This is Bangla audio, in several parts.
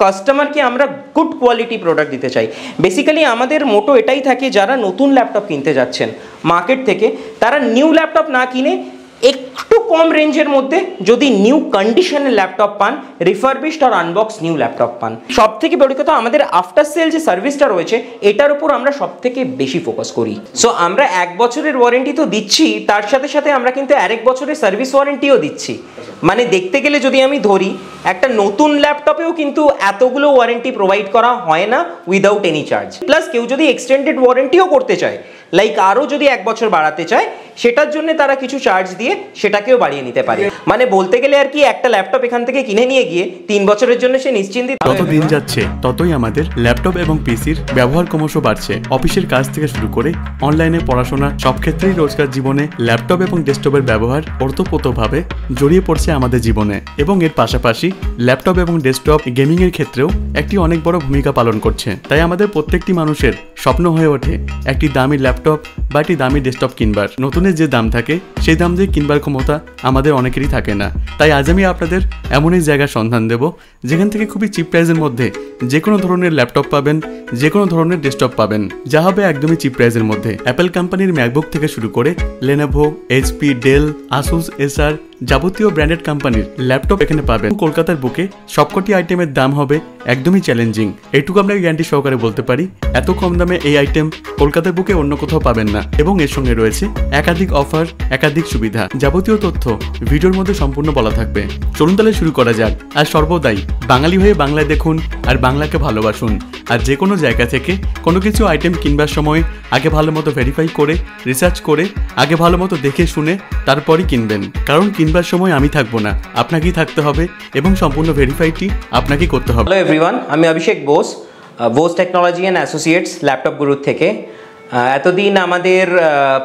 কাস্টমারকে আমরা গুড কোয়ালিটি প্রোডাক্ট দিতে চাই। বেসিক্যালি আমাদের মোটো এটাই থাকে, যারা নতুন ল্যাপটপ কিনতে যাচ্ছেন মার্কেট থেকে, তারা নিউ ল্যাপটপ না কিনে একটু কম রেঞ্জের মধ্যে যদি নিউ কন্ডিশনের ল্যাপটপ পান, রিফারবিশড আর আনবক্স নিউ ল্যাপটপ পান। সব থেকে বড় কথা, আমাদের আফটার সেল যে সার্ভিসটা রয়েছে এটার উপর আমরা সব থেকে বেশি ফোকাস করি। সো আমরা 1 বছরের ওয়ারেন্টি তো দিচ্ছি, তার সাথে সাথে আমরা কিন্তু 1 বছরের সার্ভিস ওয়ারেন্টিও দিচ্ছি। মানে দেখতে গেলে যদি আমি ধরি, একটা নতুন ল্যাপটপেও কিন্তু এতগুলো ওয়ারেন্টি প্রোভাইড করা হয় না উইদাউট এনি চার্জ। প্লাস কেউ যদি এক্সটেন্ডেড ওয়ারেন্টিও করতে চায়, লাইক আরও যদি 1 বছর বাড়াতে চায়, সেটার জন্য তারা কিছু চার্জ দিয়ে সেটাকেও বাড়িয়ে নিতে পারে। মানে বলতে গেলে আর কি, একটা ল্যাপটপ এখান থেকে কিনে নিয়ে গিয়ে 3 বছরের জন্য সে নিশ্চিন্তে। যত দিন যাচ্ছে ততই আমাদের ল্যাপটপ এবং পিসির ব্যবহার ক্রমশ বাড়ছে। অফিসের কাজ থেকে শুরু করে অনলাইনে পড়াশোনা, সব ক্ষেত্রেই রোজকার জীবনে ল্যাপটপ এবং ডেস্কটপের ব্যবহার ওতপ্রোতভাবে জড়িয়ে পড়ছে আমাদের জীবনে। এবং এর পাশাপাশি ল্যাপটপ এবং ডেস্কটপ গেমিং এর ক্ষেত্রেও একটি অনেক বড় ভূমিকা পালন করছে। তাই আমাদের প্রত্যেকটি মানুষের স্বপ্ন হয়ে ওঠে একটি দামি ল্যাপটপ বা একটি দামি ডেস্কটপ কিনবার। নতুনের যে দাম থাকে সেই দাম দিয়ে কিনবার ক্ষমতা আমাদের অনেকেরই থাকে না। তাই আজ আমি আপনাদের এমন এক জায়গার সন্ধান দেব যেখান থেকে খুবই চিপ প্রাইসের মধ্যে যে কোনো ধরনের ল্যাপটপ পাবেন, যে কোনো ধরনের ডেস্কটপ পাবেন, যা হবে একদমই চিপ প্রাইসের মধ্যে। অ্যাপেল কোম্পানির ম্যাকবুক থেকে শুরু করে লেনোভো, এইচপি, ডেল, আসুস, এসার যাবতীয় ব্র্যান্ডেড কোম্পানির ল্যাপটপ এখানে পাবেন। কলকাতার বুকে সবকটি আইটেমের দাম হবে একদমই চ্যালেঞ্জিং, এইটুকু আমরা গ্যারান্টি সহকারে বলতে পারি। এত কম দামে এই আইটেম কলকাতার বুকে অন্য কোথাও পাবেন না। এবং এর সঙ্গে রয়েছে একাধিক অফার, একাধিক সুবিধা। যাবতীয় তথ্য ভিডিওর মধ্যে সম্পূর্ণ বলা থাকবে। চলুন তাহলে শুরু করা যাক। আর সর্বদাই বাঙালি হয়ে বাংলায় দেখুন আর বাংলাকে ভালোবাসুন। আর যে কোনো জায়গা থেকে কোনো কিছু আইটেম কিনবার সময় আগে ভালো মতো ভেরিফাই করে, রিসার্চ করে, আগে ভালো মতো দেখে শুনে তারপরই কিনবেন। কারণ কিনবার সময় আমি থাকবো না, আপনাকেই থাকতে হবে এবং সম্পূর্ণ ভেরিফাইটি আপনাকেই করতে হবে। হ্যালো এভরিওয়ান, আমি Abhishek Bose, Bose technology and associates laptop গুরুর থেকে। এতদিন আমাদের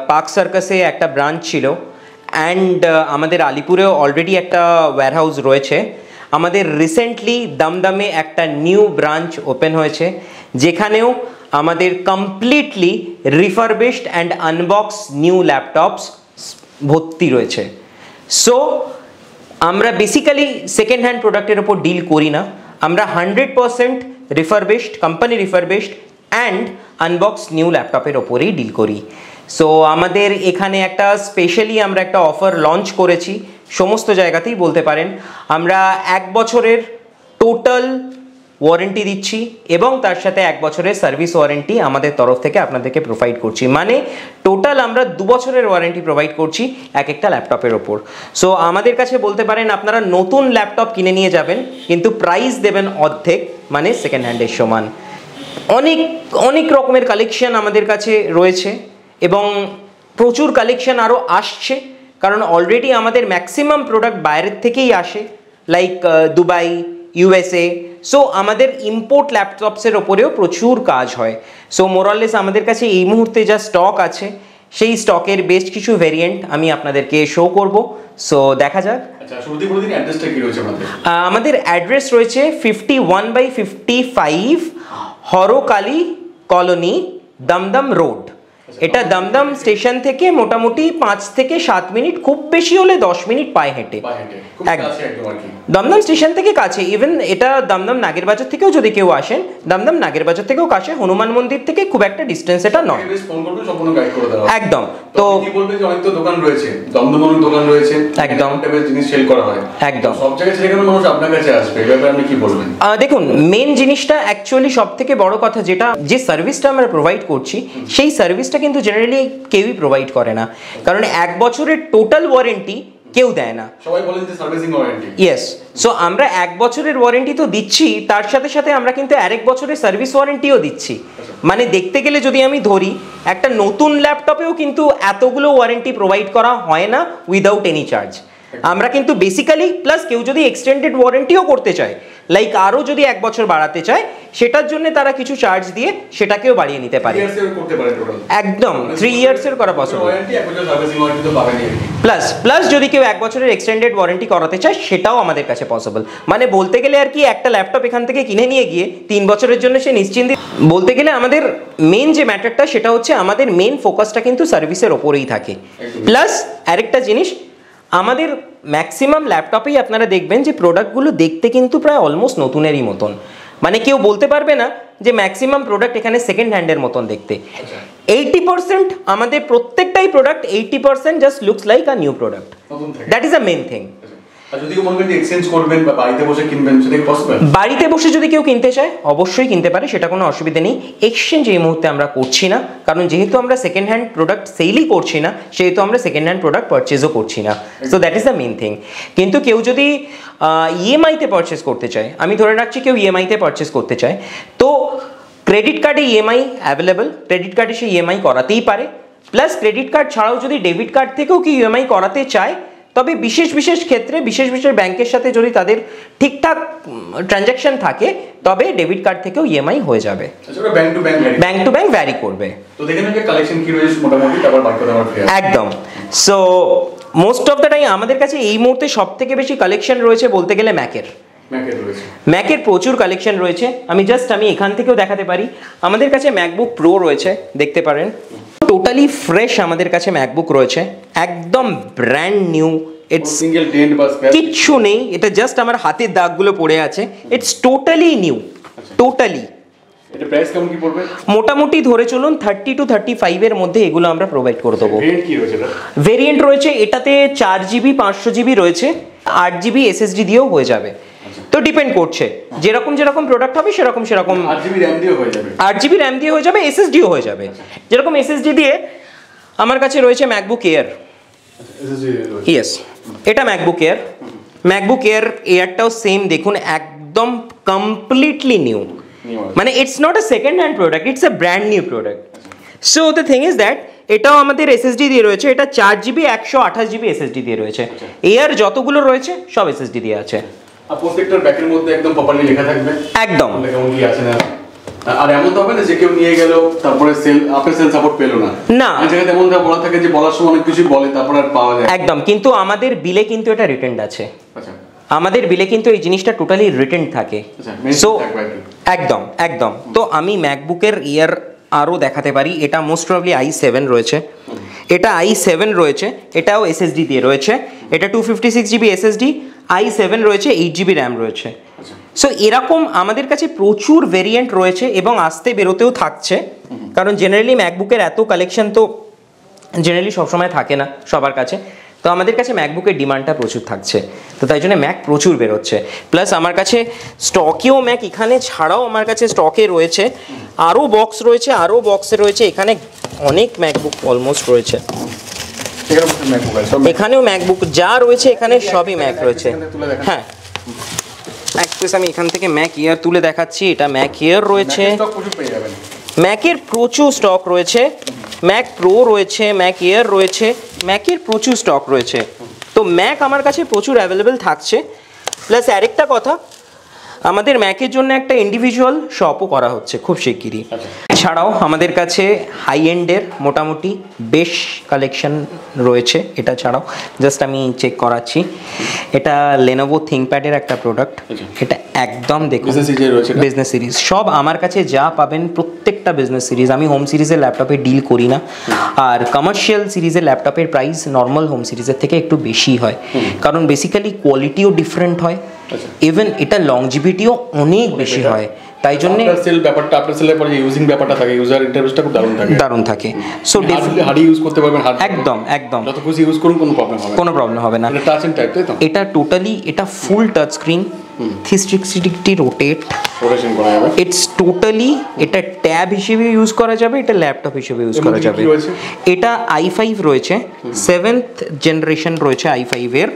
পার্ক সার্কাসে একটা ব্রাঞ্চ ছিল, অ্যান্ড আমাদের আলিপুরেও অলরেডি একটা ওয়্যারহাউস রয়েছে। আমাদের রিসেন্টলি দমদমে একটা নিউ ব্রাঞ্চ ওপেন হয়েছে, যেখানেও আমাদের completely refurbished and unbox new laptops ভর্তি রয়েছে। সো আমরা বেসিক্যালি সেকেন্ড হ্যান্ড প্রোডাক্টের ওপর ডিল করি না, আমরা 100% refurbished, company refurbished and unbox new ল্যাপটপের ওপরেই ডিল করি। সো আমাদের এখানে একটা স্পেশালি আমরা একটা অফার লঞ্চ করেছি, সমস্ত জায়গাতেই বলতে পারেন। আমরা 1 বছরের টোটাল ওয়ারেন্টি দিচ্ছি এবং তার সাথে 1 বছরের সার্ভিস ওয়ারেন্টি আমাদের তরফ থেকে আপনাদেরকে প্রোভাইড করছি। মানে টোটাল আমরা 2 বছরের ওয়ারেন্টি প্রোভাইড করছি এক একটা ল্যাপটপের ওপর। সো আমাদের কাছে বলতে পারেন আপনারা নতুন ল্যাপটপ কিনে নিয়ে যাবেন, কিন্তু প্রাইস দেবেন অর্ধেক, মানে সেকেন্ড হ্যান্ডের সমান। অনেক অনেক রকমের কালেকশন আমাদের কাছে রয়েছে এবং প্রচুর কালেকশন আরও আসছে, কারণ অলরেডি আমাদের ম্যাক্সিমাম প্রোডাক্ট বাইরের থেকেই আসে, লাইক দুবাই, ইউএসএ। সো আমাদের ইম্পোর্ট ল্যাপটপসের ওপরেও প্রচুর কাজ হয়। সো মোরাললেস আমাদের কাছে এই মুহূর্তে যা স্টক আছে, সেই স্টকের বেশ কিছু ভেরিয়েন্ট আমি আপনাদেরকে শো করব। সো দেখা যাক। আমাদের অ্যাড্রেস রয়েছে 51/55 হরকালি কলোনি, দমদম রোড। এটা দমদম স্টেশন থেকে মোটামুটি 5 থেকে 7 মিনিট, খুব বেশি হলে 10 মিনিট পায়ে হেঁটে। দমদম স্টেশন থেকে কাছে। ইভেন এটা দমদম নাগের বাজার থেকেও যদি কেউ আসেন, দমদম নাগের বাজার থেকেও কাছে, হনুমান মন্দির থেকে খুব একটা ডিস্টেন্স এটা নয়। একদম। তো দোকান রয়েছে, দমদমের দোকান রয়েছে, একদম জিনিস সেল করা হয় একদম সব জায়গায়, সেখানে মানুষ আপনার কাছে আসবে, এই ব্যাপারে আপনি কি বলবেন? দেখুন, মেন জিনিসটা অ্যাকচুয়ালি সব থেকে বড় কথা, যেটা যে সার্ভিসটা আমরা প্রোভাইড করছি, সেই সার্ভিসটা কিন্তু জেনারেলি কেউই প্রোভাইড করে না। কারণ 1 বছরের টোটাল ওয়ারেন্টি কেউ দেয় না, সবাই বলেন যে সার্ভিসিং ওয়ারেন্টি। ইয়েস। সো আমরা 1 বছরের ওয়ারেন্টি তো দিচ্ছি, তার সাথে সাথে আমরা কিন্তু 1 বছরের সার্ভিস ওয়ারেন্টিও দিচ্ছি। মানে দেখতে গেলে যদি আমি ধরি, একটা নতুন ল্যাপটপেও কিন্তু এতগুলো ওয়ারেন্টি প্রোভাইড করা হয় না উইদাউট এনি চার্জ। আমরা কিন্তু বেসিক্যালি, প্লাস কেউ যদি এক্সটেন্ডেড ওয়ারেন্টিও করতে চায়, লাইক আরও যদি 1 বছর বাড়াতে চায়, সেটার জন্য তারা কিছু চার্জ দিয়ে সেটাকেও বাড়িয়ে নিতে পারে। একদম 3 ইয়ার্সের করা পসিবল। প্লাস যদি কেউ 1 বছরের এক্সটেন্ডেড ওয়ারেন্টি করাতে চায়, সেটাও আমাদের কাছে পসিবল। মানে বলতে গেলে আর কি, একটা ল্যাপটপ এখান থেকে কিনে নিয়ে গিয়ে 3 বছরের জন্য সে নিশ্চিন্তে। বলতে গেলে আমাদের মেন যে ম্যাটারটা, সেটা হচ্ছে আমাদের মেন ফোকাসটা কিন্তু সার্ভিসের ওপরেই থাকে। প্লাস আরেকটা জিনিস, আমাদের ম্যাক্সিমাম ল্যাপটপেই আপনারা দেখবেন যে প্রোডাক্টগুলো দেখতে কিন্তু প্রায় অলমোস্ট নতুনেরই মতন। মানে কেউ বলতে পারবে না যে ম্যাক্সিমাম প্রোডাক্ট এখানে সেকেন্ড হ্যান্ডের মতন দেখতে। 80% আমাদের প্রত্যেকটাই product 80% just looks like a new product, that is a main thing. বাড়িতে বসে যদি কেউ কিনতে চায় অবশ্যই কিনতে পারে, সেটা কোনো অসুবিধা নেই। এক্সচেঞ্জ এই মুহূর্তে আমরা করছি না, কারণ যেহেতু আমরা সেকেন্ড হ্যান্ড প্রোডাক্ট সেলই করছি না, সেহেতু আমরা সেকেন্ড হ্যান্ড প্রোডাক্ট পারচেজও করছি না। So that is the main thing. কিন্তু কেউ যদি ইএমআইতে পারচেস করতে চায়, আমি ধরে রাখছি কেউ ইএমআইতে পারচেস করতে চায়, তো ক্রেডিট কার্ডে ইএমআই অ্যাভেলেবল, ক্রেডিট কার্ডে সে ইএমআই করাতেই পারে। প্লাস ক্রেডিট কার্ড ছাড়াও যদি ডেবিট কার্ড থেকেও কি ইএমআই করাতে চায়, তবে বিশেষ বিশেষ ক্ষেত্রে বিশেষ বিশেষ ব্যাংকের সাথে যদি তাদের ঠিকঠাক ট্রানজ্যাকশন থাকে, তবে ডেবিট কার্ড থেকেও ইএমআই হয়ে যাবে। ব্যাংক টু ব্যাংক ভ্যারি করবে। তো দেখেন যে কালেকশন কি রয়েছে মোটামুটি, তারপর বাকি কথা আমরা ফিরে একদম। So most of the time আমাদের কাছে এই মুহূর্তে সবথেকে বেশি কালেকশন রয়েছে বলতে গেলে ম্যাকের প্রচুর কালেকশন রয়েছে। আমি এখান থেকেও দেখাতে পারি, আমাদের কাছে ম্যাকবুক প্রো রয়েছে, দেখতে পারেন। টোটালি ফ্রেশ আমাদের কাছে ম্যাকবুক রয়েছে, একদম brand new, it's single dent বা স্ক্র্যাচ কিচ্ছু নেই, এটা জাস্ট আমার হাতের দাগগুলো পড়ে আছে। It's totally new, totally. এটা প্রাইস কেমন কি পড়বে? মোটামুটি ধরে চলুন 30 to 35 এর মধ্যে এগুলো আমরা প্রোভাইড করে দেবো। ভেরিয়েন্ট রয়েছে এটাতে 4GB 500GB রয়েছে, 8GB SSD দিয়েও হয়ে যাবে। তো ডিপেন্ড করছে যেরকম যেরকম প্রোডাক্ট হবে সেরকম 8GB RAM দিয়ে হয়ে যাবে, 8GB RAM দিয়ে হয়ে যাবে, SSDও হয়ে যাবে। যেরকম SSD দিয়ে আমার কাছে রয়েছে ম্যাকবুক এয়ার, ইয়েস, এটা ম্যাকবুক এয়ারটাও সেম দেখুন, একদম কমপ্লিটলি নিউ। মানে it's not a second hand product, it's a brand new product. So the thing is that এটাও আমাদের SSD দিয়ে রয়েছে, এটা 4GB 128GB SSD দিয়ে রয়েছে। এয়ার যতগুলো রয়েছে সব SSD দিয়ে আছে। আর প্রত্যেকটার ব্যাকের মধ্যে একদম প্রপারলি লেখা থাকবে, একদম কেমন কি আছে না। আর এমন তো হবে না যে কেউ নিয়ে গেল তারপরে সেল সাপোর্ট পেলো না, না জায়গায় তেমন বলা থাকে যে বলার সময় অনেক কিছু বলে তারপর আর পাওয়া যায় একদম। কিন্তু আমাদের বিলে কিন্তু এটা রিটেন্ড আছে, আমাদের বিলে কিন্তু এই জিনিসটা টোটালি রিটেন্ড থাকে। সো একদম। তো আমি ম্যাকবুকের ইয়ার আরও দেখাতে পারি, এটা মোস্ট প্রবাবলি i7 রয়েছে, এটা i7 রয়েছে, এটাও SSD দিয়ে রয়েছে, এটা 256GB SSD, i7 রয়েছে, 8GB RAM রয়েছে। সো এরকম আমাদের কাছে প্রচুর ভেরিয়েন্ট রয়েছে এবং আসতে বেরোতেও থাকছে, কারণ জেনারেলি ম্যাকবুকের এত কালেকশন তো জেনারেলি সবসময় থাকে না সবার কাছে। তো আমাদের কাছে ম্যাকবুকের ডিমান্ডটা প্রচুর থাকছে, তো তাই জন্য ম্যাক প্রচুর বেরোচ্ছে। প্লাস আমার কাছে স্টকেও ম্যাক এখানে ছাড়াও আমার কাছে স্টকে রয়েছে, আরও বক্স রয়েছে, আরও বক্সে রয়েছে, এখানে অনেক ম্যাকবুক অলমোস্ট রয়েছে। এখানেও ম্যাকবুক যা রয়েছে এখানে সবই ম্যাক রয়েছে। হ্যাঁ আমি এখান থেকে ম্যাক এয়ার তুলে দেখাচ্ছি, এটা ম্যাক এয়ার রয়েছে, ম্যাকের প্রচুর স্টক রয়েছে, ম্যাক প্রো রয়েছে, ম্যাক এয়ার রয়েছে, ম্যাকের প্রচুর স্টক রয়েছে। তো ম্যাক আমার কাছে প্রচুর অ্যাভেলেবেল থাকছে। প্লাস আরেকটা কথা, আমাদের ম্যাকের জন্য একটা ইন্ডিভিজুয়াল শপও করা হচ্ছে খুব শিগগিরই। এছাড়াও আমাদের কাছে হাই এন্ডের মোটামুটি বেশ কালেকশন রয়েছে। এটা ছাড়াও জাস্ট আমি চেক করাচ্ছি, এটা লেনোভো থিংকপ্যাডের একটা প্রোডাক্ট, এটা একদম দেখুন বিজনেস সিরিজ। সব আমার কাছে যা পাবেন প্রত্যেকটা বিজনেস সিরিজ। আমি হোম সিরিজের ল্যাপটপে ডিল করি না, আর কমার্শিয়াল সিরিজের ল্যাপটপের প্রাইস নর্মাল হোম সিরিজের থেকে একটু বেশি হয়, কারণ বেসিক্যালি কোয়ালিটিও ডিফারেন্ট হয়, ইভেন এটা লংজিভিটিও অনেক বেশি হয়। তাই জন্য সেল ব্যাপারটা আপনার সেলের পরে ইউজিং ব্যাপারটা থাকে, ইউজার ইন্টারফেসটা খুব দারুণ থাকে। সো হার্ড ইউজ করতে পারবেন, একদম যত খুশি ইউজ করুন, কোনো প্রবলেম হবে না। এটা টাচ এন্ড টাইপ, তাই তো? এটা টোটালি এটা ফুল টাচ স্ক্রিন, 360 রোটেশন করা যাবে। ইটস টোটালি এটা ট্যাব হিসেবে ইউজ করা যাবে, এটা ল্যাপটপ হিসেবে ইউজ করা যাবে। এটা i5 রয়েছে, 7th জেনারেশন রয়েছে i5 এর,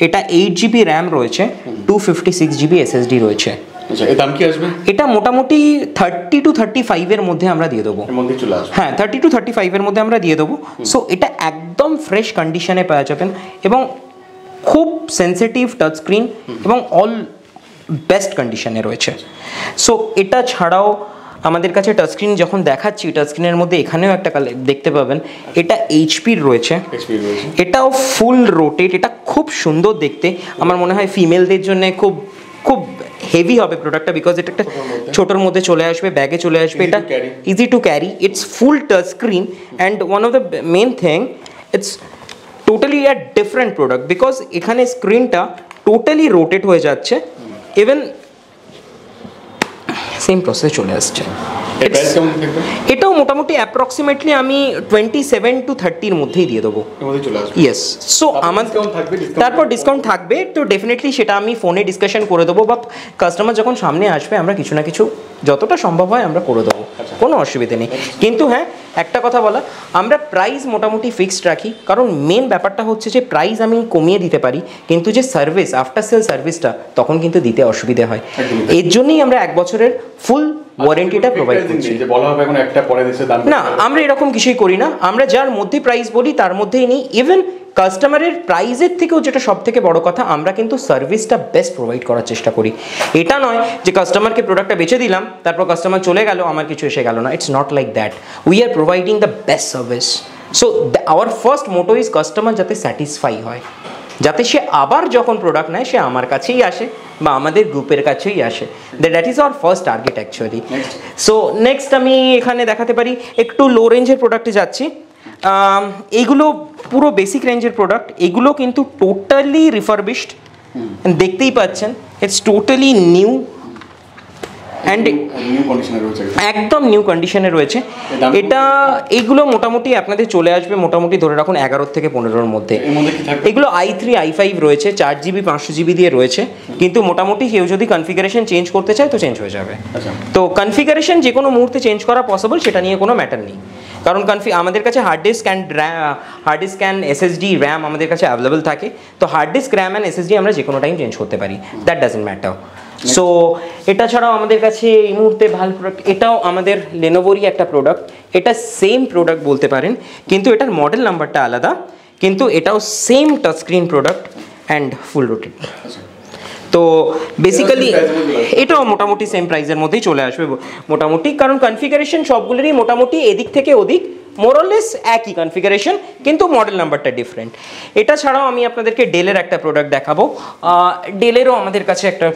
এটা 8GB RAM রয়েছে, 256GB SSD রয়েছে। আচ্ছা, এর দাম কি আসবে? এটা মোটামুটি 30 to 35 এর মধ্যে আমরা দিয়ে দেবো। হ্যাঁ, 30 to 35 এর মধ্যে আমরা দিয়ে দেবো। সো এটা একদম ফ্রেশ কন্ডিশনে পাওয়া যাবেন এবং খুব সেন্সিটিভ টাচ স্ক্রিন এবং অল বেস্ট কন্ডিশনে রয়েছে। সো এটা ছাড়াও আমাদের কাছে টাচ স্ক্রিন যখন দেখাচ্ছি, টাচ স্ক্রিনের মধ্যে এখানেও একটা দেখতে পাবেন, এটা এইচপির রয়েছে, এটাও ফুল রোটেট, এটা খুব সুন্দর দেখতে। আমার মনে হয় ফিমেলদের জন্য খুব হেভি হবে প্রোডাক্টটা, বিকজ এটা একটা ছোটোর মধ্যে চলে আসবে, ব্যাগে চলে আসবে, এটা easy to carry, it's full touch screen and one of the main thing, it's totally a different product, because এখানে স্ক্রিনটা টোটালি রোটেট হয়ে যাচ্ছে। ইভেন সেম প্রসেসে চলে আসছে। এটাও মোটামুটি অ্যাপ্রক্সিমেটলি আমি 27 to 30 মধ্যেই দিয়ে দেবো। ইয়েস। সো আমার তারপর ডিসকাউন্ট থাকবে, তো ডেফিনেটলি সেটা আমি ফোনে ডিসকাশন করে দেবো, বা কাস্টমার যখন সামনে আসবে আমরা কিছু না কিছু যতটা সম্ভব হয় আমরা করে দেবো, কোনো অসুবিধা নেই। কিন্তু হ্যাঁ, একটা কথা বলা, আমরা প্রাইস মোটামুটি ফিক্সড রাখি, কারণ মেন ব্যাপারটা হচ্ছে যে প্রাইস আমি কমিয়ে দিতে পারি, কিন্তু যে সার্ভিস, আফটার সেল সার্ভিসটা তখন কিন্তু দিতে অসুবিধা হয়। এর জন্যই আমরা 1 বছরের ফুল ওয়ারেন্টিটা প্রোভাইড করছি। না, আমরা এরকম কিছুই করি না, আমরা যার মধ্যে প্রাইস বলি তার মধ্যেই নিই। ইভেন কাস্টমারের প্রাইসের থেকেও যেটা সব থেকে বড় কথা, আমরা কিন্তু সার্ভিসটা বেস্ট প্রোভাইড করার চেষ্টা করি। এটা নয় যে কাস্টমারকে প্রোডাক্টটা বেচে দিলাম, তারপর কাস্টমার চলে গেল, আমার কিছু এসে গেল না। It's not like that. We are providing the best service. So our first motto is customer যাতে স্যাটিসফাই হয়, যাতে সে আবার যখন প্রোডাক্ট নেয় সে আমার কাছেই আসে বা আমাদের গ্রুপের কাছেই আসে। That is our first target actually. So next আমি এখানে দেখাতে পারি, একটু লো রেঞ্জের প্রোডাক্টে যাচ্ছি। এইগুলো পুরো বেসিক রেঞ্জের প্রোডাক্ট, এগুলো কিন্তু টোটালি রিফারবিশড, দেখতেই পাচ্ছেন। ইটস টোটালি নিউ অ্যান্ড একদম নিউ কন্ডিশনে রয়েছে। এটা এইগুলো মোটামুটি আপনাদের চলে আসবে মোটামুটি ধরে রাখুন 11 থেকে 15-র মধ্যে। এগুলো i3 i5 রয়েছে, 4GB 500GB দিয়ে রয়েছে, কিন্তু মোটামুটি কেউ যদি কনফিগারেশন চেঞ্জ করতে চায় তো চেঞ্জ হয়ে যাবে। তো কনফিগারেশন যে কোনো মুহূর্তে চেঞ্জ করা পসিবল, সেটা নিয়ে কোনো ম্যাটার নেই, কারণ আমাদের কাছে hard disk and SSD RAM আমাদের কাছে অ্যাভেলেবল থাকে। তো hard disk, RAM and SSD আমরা যে কোনো টাইম চেঞ্জ করতে পারি, দ্যাট ডাজন্ট ম্যাটার। সো এটা ছাড়াও আমাদের কাছে এই মুহূর্তে ভালো প্রোডাক্ট, এটাও আমাদের লেনোভোরই একটা প্রোডাক্ট। এটা সেম প্রোডাক্ট বলতে পারেন, কিন্তু এটার মডেল নাম্বারটা আলাদা, কিন্তু এটাও same touch screen product and full rotate. তো বেসিক্যালি এটাও মোটামুটি সেম প্রাইসের মধ্যেই চলে আসবে মোটামুটি, কারণ কনফিগারেশন সবগুলোরই মোটামুটি এদিক থেকে ওদিক মোরলেস একই কনফিগারেশন, কিন্তু মডেল নাম্বারটা ডিফারেন্ট। এটা ছাড়াও আমি আপনাদেরকে ডেলের একটা প্রোডাক্ট দেখাবো। ডেলেরও আমাদের কাছে একটা,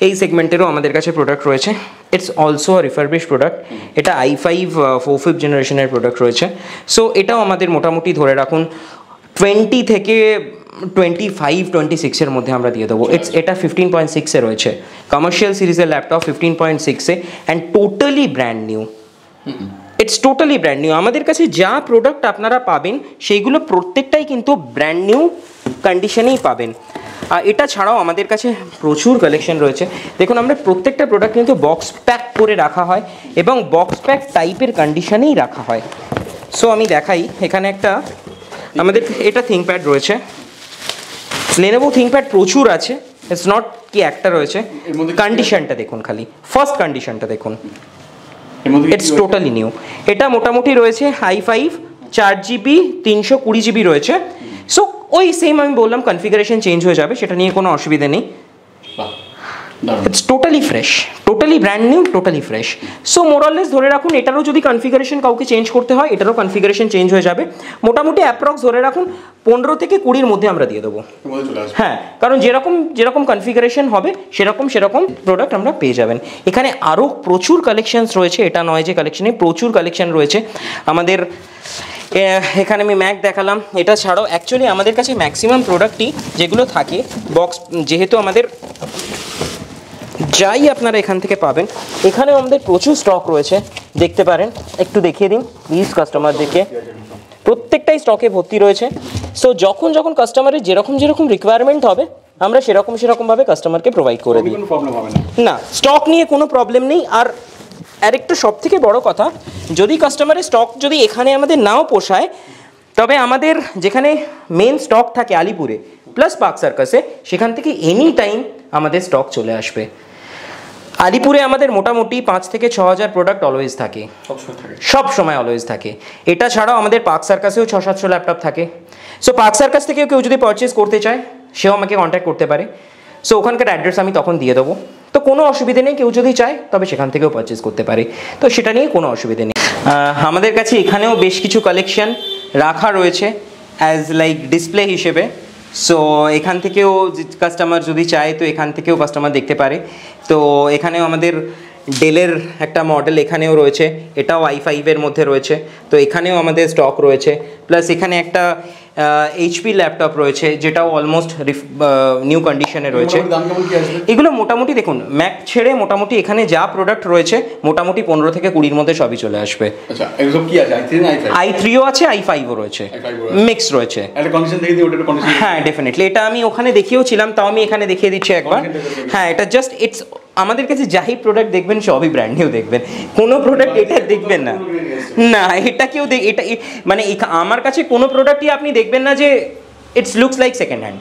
এই সেগমেন্টেরও আমাদের কাছে প্রোডাক্ট রয়েছে। It's also refurbish product. এটা i5 4th জেনারেশনের প্রোডাক্ট রয়েছে। সো এটাও আমাদের মোটামুটি ধরে রাখুন 20 থেকে 25-26-এর মধ্যে আমরা দিয়ে দেবো। এটা 15.6-এ রয়েছে, কমার্শিয়াল সিরিজের ল্যাপটপ 15.6-এ and totally brand new. It's totally brand new. আমাদের কাছে যা প্রোডাক্ট আপনারা পাবেন সেইগুলো প্রত্যেকটাই কিন্তু ব্র্যান্ড নিউ কন্ডিশনেই পাবেন। আর এটা ছাড়াও আমাদের কাছে প্রচুর কালেকশন রয়েছে। দেখুন, আমরা প্রত্যেকটা প্রোডাক্ট কিন্তু বক্স প্যাক করে রাখা হয় এবং বক্স প্যাক টাইপের কন্ডিশনেই রাখা হয়। সো আমি দেখাই, এখানে একটা আমাদের এটা থিংকপ্যাড রয়েছে, লেনোভো থিংকপ্যাড প্রচুর আছে, ইটস নট কি একটা রয়েছে। কন্ডিশনটা দেখুন, খালি ফার্স্ট কন্ডিশনটা দেখুন, ইটস টোটালি নিউ। এটা মোটামুটি রয়েছে i5 4GB 320GB রয়েছে। সো ওই সেম আমি বললাম কনফিগারেশন চেঞ্জ হয়ে যাবে, সেটা নিয়ে কোনো অসুবিধা নেই। It's totally fresh, totally brand new, totally fresh. So মোরাললেস ধরে রাখুন এটারও যদি কনফিগারেশন কাউকে চেঞ্জ করতে হয়, এটারও কনফিগারেশন চেঞ্জ হয়ে যাবে। মোটামুটি অ্যাপ্রক্স ধরে রাখুন 15 থেকে 20-র মধ্যে আমরা দিয়ে দেবো। হ্যাঁ, কারণ যেরকম কনফিগারেশন হবে সেরকম প্রোডাক্ট আমরা পেয়ে যাবেন। এখানে আরও প্রচুর কালেকশনস রয়েছে, এটা নয় যে কালেকশনে প্রচুর কালেকশন রয়েছে আমাদের। এখানে আমি ম্যাক দেখালাম, এটা ছাড়াও অ্যাকচুয়ালি আমাদের কাছে ম্যাক্সিমাম প্রোডাক্টই যেগুলো থাকে বক্স, যেহেতু আমাদের যাই আপনারা এখান থেকে পাবেন, এখানেও আমাদের প্রচুর স্টক রয়েছে, দেখতে পারেন। একটু দেখিয়ে দিন প্লিজ কাস্টমারদেরকে, প্রত্যেকটাই স্টকে ভর্তি রয়েছে। সো যখন কাস্টমারের যেরকম রিকোয়ারমেন্ট হবে আমরা সেরকমভাবে কাস্টমারকে প্রোভাইড করে দিই। না, স্টক নিয়ে কোনো প্রবলেম নেই। আর আরেকটা সব থেকে বড় কথা, যদি কাস্টমারের স্টক যদি এখানে আমাদের নাও পোষায়, তবে আমাদের যেখানে মেন স্টক থাকে আলিপুরে প্লাস পার্ক সার্কাসে, সেখান থেকে এনি টাইম আমাদের স্টক চলে আসবে। আলিপুরে আমাদের মোটামুটি 5 থেকে 6 হাজার প্রোডাক্ট অলওয়েজ থাকে, সব সময় অলওয়েজ থাকে। এটা ছাড়াও আমাদের পার্ক সার্কাসেও 600-700 ল্যাপটপ থাকে। সো পার্ক সার্কাস থেকে কেউ যদি পারচেস করতে চায় সেও আমাকে কন্ট্যাক্ট করতে পারে। সো ওখানকার অ্যাড্রেস আমি তখন দিয়ে দেবো। তো কোনো অসুবিধে নেই, কেউ যদি চায় তবে সেখান থেকেও পারচেস করতে পারে, তো সেটা নিয়ে কোনো অসুবিধে নেই। আমাদের কাছে এখানেও বেশ কিছু কালেকশন রাখা রয়েছে অ্যাজ লাইক ডিসপ্লে হিসেবে। সো এখান থেকেও কাস্টমার যদি চায় তো এখান থেকেও কাস্টমার দেখতে পারে। তো এখানেও আমাদের ডেলের একটা মডেল এখানেও রয়েছে, এটাও i5-এর মধ্যে রয়েছে। তো এখানেও আমাদের স্টক রয়েছে, প্লাস এখানে একটা এইচপি ল্যাপটপ রয়েছে, যেটাও অলমোস্ট নিউ কন্ডিশনে রয়েছে। দাম কেমন কি আসবে? এগুলো মোটামুটি দেখুন ম্যাক ছেড়ে মোটামুটি এখানে যা প্রোডাক্ট রয়েছে মোটামুটি 15 থেকে 20-র মধ্যে সবই চলে আসবে। আচ্ছা, এগুলো কি আছে? i3 না i5? i3ও আছে, i5ও রয়েছে, মিক্স রয়েছে। একটা কন্ডিশন দেখে দিই, ওটার কন্ডিশন। হ্যাঁ ডেফিনেটলি, এটা আমি ওখানে দেখিয়েও ছিলাম, তাও আমি এখানে দেখিয়ে দিচ্ছি একবার। হ্যাঁ, এটা জাস্ট ইটস, আমাদের কাছে যাই প্রোডাক্ট দেখবেন সবই ব্র্যান্ড নিউ দেখবেন, কোনো প্রোডাক্ট এটা দেখবেন না, না এটা কেউ এটা মানে আমার কাছে কোনো প্রোডাক্টই আপনি দেখবেন না যে it's looks like second hand,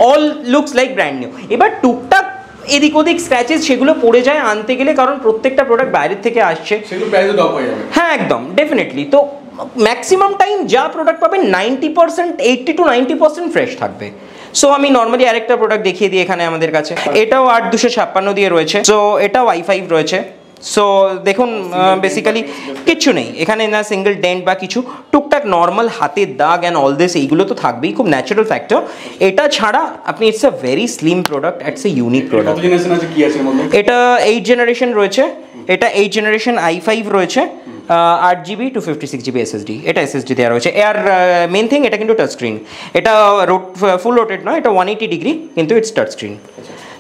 all looks like brand new. এবার টুকটাক এদিক ওদিক স্ক্র্যাচেস সেগুলো পড়ে যায় আনতে গেলে, কারণ প্রত্যেকটা প্রোডাক্ট বাইরের থেকে আসছে, সেগুলো প্রাইসও ড্রপ হয়ে যাবে। হ্যাঁ একদম ডেফিনেটলি। তো ম্যাক্সিমাম টাইম যা প্রোডাক্ট পাবেন 90%, 80 to 90% ফ্রেশ থাকবে। সো আমি নর্মালি আরেকটা প্রোডাক্ট দেখিয়ে দিই এখানে আমাদের কাছে, এটাও 8256 দিয়ে রয়েছে। সো এটাও i5 রয়েছে। সো দেখুন বেসিক্যালি কিচ্ছু নেই এখানে, না সিঙ্গেল ডেন্ট বা কিছু, টুকটাক নর্মাল হাতের দাগ অ্যান্ড অল দিস এইগুলো তো থাকবেই, খুব ন্যাচারাল ফ্যাক্টর। এটা ছাড়া আপনি it's a very slim product, it's a unique product. এটা 8 জেনারেশন রয়েছে, এটা 8 জেনারেশন i5 রয়েছে, 8GB 256GB SSD, এটা SSD দেওয়া রয়েছে। আর মেন থিং এটা কিন্তু টাচ স্ক্রিন, এটা ফুল রোটেট নয়, এটা 180 ডিগ্রি, কিন্তু ইটস টাচ স্ক্রিন।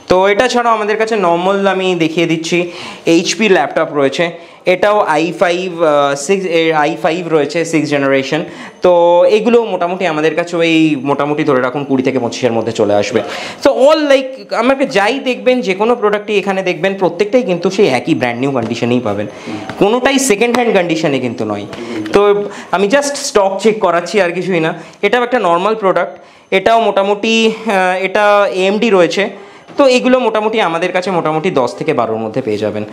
তো এটা ছাড়াও আমাদের কাছে নর্মাল আমি দেখিয়ে দিচ্ছি এইচপি ল্যাপটপ রয়েছে, এটাও i5 রয়েছে 6 জেনারেশন। তো এগুলো মোটামুটি আমাদের কাছে ওই মোটামুটি ধরে রাখুন 20 থেকে 25-এর মধ্যে চলে আসবে। তো অল লাইক আমাকে যাই দেখবেন, যে কোনো প্রোডাক্টই এখানে দেখবেন প্রত্যেকটাই কিন্তু সেই একই ব্র্যান্ড নিউ কন্ডিশনেই পাবেন, কোনোটাই সেকেন্ড হ্যান্ড কন্ডিশনে কিন্তু নয়। তো আমি জাস্ট স্টক চেক করাচ্ছি আর কিছুই না। এটাও একটা নর্মাল প্রোডাক্ট, এটাও মোটামুটি এটা AMD রয়েছে। তো এগুলো মোটামুটি আমাদের কাছে মোটামুটি 10 থেকে 12-এর মধ্যে পেয়ে যাবেন,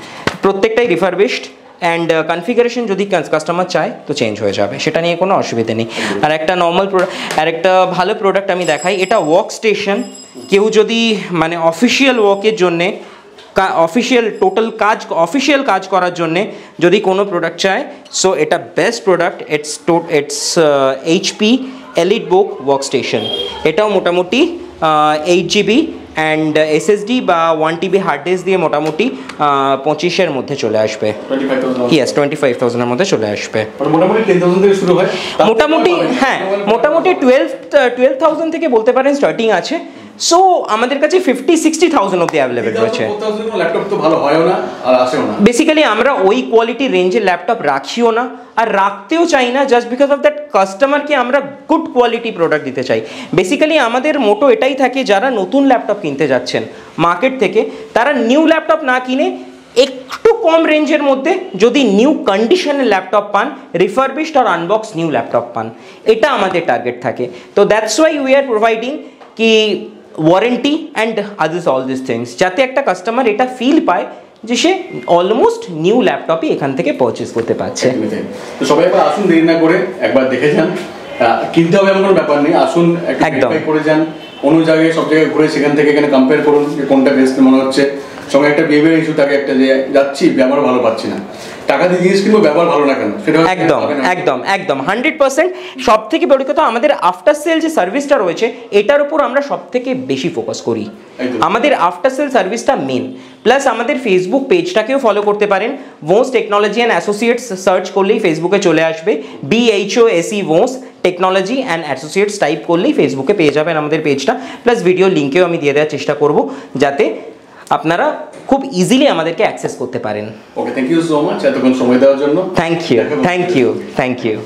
প্রত্যেকটাই রিফারবিশড অ্যান্ড কনফিগারেশন যদি কাস্টমার চায় তো চেঞ্জ হয়ে যাবে, সেটা নিয়ে কোনো অসুবিধা নেই। আর একটা নর্মাল প্রোডাক্ট, আর একটা ভালো প্রোডাক্ট আমি দেখাই, এটা ওয়ার্ক স্টেশন। কেউ যদি মানে অফিসিয়াল ওয়ার্কের জন্যে, অফিসিয়াল কাজ করার জন্যে যদি কোনো প্রোডাক্ট চায়, সো এটা best product. It's HP EliteBook workstation. এটাও মোটামুটি 8GB অ্যান্ড SSD বা 1TB হার্ড ডিস্ক দিয়ে মোটামুটি 25-এর মধ্যে চলে আসবে। 25,000-এর মধ্যে চলে আসবে। মোটামুটি 10,000 থেকে শুরু হয়, মোটামুটি হ্যাঁ, মোটামুটি 12,000 থেকে বলতে পারেন স্টার্টিং আছে। সো আমাদের কাছে 50-60,000 অব্দি অ্যাভেলেবেল রয়েছে। ল্যাপটপ তো ভালো হয়ও না আর আসেও না। বেসিক্যালি আমরা ওই কোয়ালিটি রেঞ্জের ল্যাপটপ রাখিও না আর রাখতেও চাই না, জাস্ট বিকজ অফ দ্যাট কাস্টমারকে আমরা গুড কোয়ালিটি প্রোডাক্ট দিতে চাই। বেসিক্যালি আমাদের মোটো এটাই থাকে, যারা নতুন ল্যাপটপ কিনতে যাচ্ছেন মার্কেট থেকে, তারা নিউ ল্যাপটপ না কিনে একটু কম রেঞ্জের মধ্যে যদি নিউ কন্ডিশনের ল্যাপটপ পান, রিফারবিশড আর আনবক্স নিউ ল্যাপটপ পান, এটা আমাদের টার্গেট থাকে। তো that's why we are providing কি warranty and others all this things, যাতে একটা কাস্টমার এটা ফিল পায় যে সে অলমোস্ট নিউ ল্যাপটপই এখান থেকে পারচেজ করতে পারছে। তো সবাই একবার আসুন, দেরি না করে একবার দেখে যান, কিনতে হবে এমন কোনো ব্যাপার নেই, আসুন একদম করে যান, অন্য জায়গায় সব জায়গায় ঘুরে সেখান থেকে এখানে কম্পেয়ার করুন যে কোনটা বেস্ট মনে হচ্ছে। সঙ্গে একটা বিহেভিয়ার ইস্যু থাকে একটা, যে যাচ্ছি ব্যবহার ভালো পাচ্ছি না, টাকা দিয়ে জিনিস কিনবো ব্যবহার ভালো না কেন, সেটা একদম একদম একদম 100%। সব থেকে বড় কথা আমাদের আফটার সেল যে সার্ভিসটা রয়েছে এটার উপর আমরা সব থেকে বেশি ফোকাস করি, আমাদের আফটার সেল সার্ভিসটা মেন। প্লাস আমাদের ফেসবুক পেজটাকেও ফলো করতে পারেন, Bhose technology and associates search করলেই ফেসবুকে চলে আসবে, BHOSE Bhose technology and associates type করলেই ফেসবুকে পেয়ে যাবেন আমাদের পেজটা। প্লাস ভিডিও লিঙ্কেও আমি দিয়ে দেওয়ার চেষ্টা করব, যাতে আপনারা খুব ইজিলি আমাদেরকে অ্যাক্সেস করতে পারেন। Okay, thank you so much এতক্ষণ সময় দেওয়ার জন্য। Thank you.